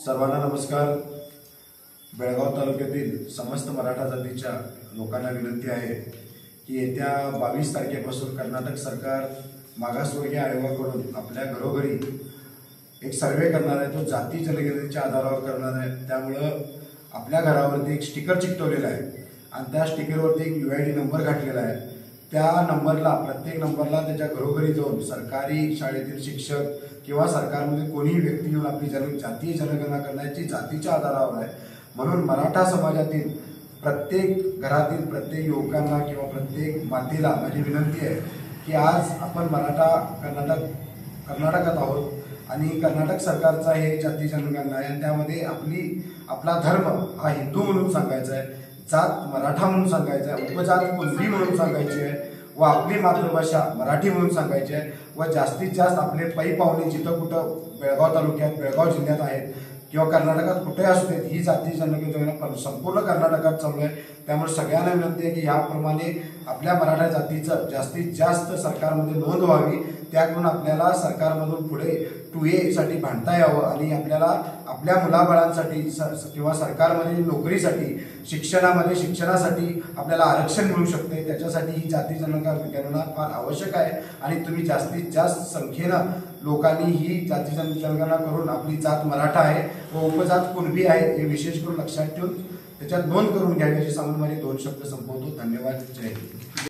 सर्वांना नमस्कार। बेळगाव तालुक्यातील समस्त मराठा जातीच्या लोकांना विनंती आहे की येत्या 22 तारखेपासून कर्नाटक सरकार मागासवर्गीय आयोगाकडून आपल्या घरोघरी एक सर्वे करणार आहे। तो जाती जनगणनेच्या आधारावर करणार आहे। त्यामुळं आपल्या घरावरती एक स्टिकर चिकटवलेला आहे आणि त्या स्टिकरवरती एक UID नंबर घातलेला आहे। त्या नंबरला प्रत्येक नंबरला त्याच्या घरोघरी जाऊन सरकारी शाळेतील शिक्षक किंवा सरकारमध्ये कोणीही व्यक्ती येऊन आपली जातीय जनगणना करण्याची जातीच्या आधारावर आहे। म्हणून मराठा समाजातील प्रत्येक घरातील प्रत्येक युवकांना किंवा प्रत्येक मातेला माझी विनंती आहे की आज आपण कर्नाटकात आहोत आणि कर्नाटक सरकारचा हे जाती जनगणना आहे। त्यामध्ये आपला धर्म हा हिंदू म्हणून सांगायचा आहे, जात मराठा म्हणून सांगायचा आहे, उपजात कुणबी म्हणून सांगायची आहे व आपली मातृभाषा मराठी म्हणून सांगायची आहे व जास्तीत जास्त आपले पै पाहुणे जिथं कुठं बेळगाव तालुक्यात बेळगाव जिल्ह्यात आहेत किंवा कर्नाटकात कुठे असू देत ही जाती जनगणना संपूर्ण कर्नाटकात चालू आहे। त्यामुळे सगळ्यांना विनंती आहे की याप्रमाणे आपल्या मराठा जातीचं जास्तीत जास्त सरकारमध्ये नोंद व्हावी। त्याकडून आपल्याला सरकारमधून पुढे 2A साठी भांडता यावं आणि आपल्याला आपल्या मुलाबाळांसाठी किंवा सरकारमध्ये नोकरीसाठी शिक्षणासाठी आपल्याला आरक्षण मिळू शकते। त्याच्यासाठी ही जाती जनगणना फार आवश्यक आहे आणि तुम्ही जास्तीत जास्त संख्येनं लोकांनी ही जाती जनगणना करून आपली जात मराठा आहे व उपजात कुणबी आहे हे विशेष करून लक्षात ठेवून त्याच्यात नोंद करून घ्यावी अशी सांगून माझे 2 शब्द संपवतो। धन्यवाद। जय हिंद।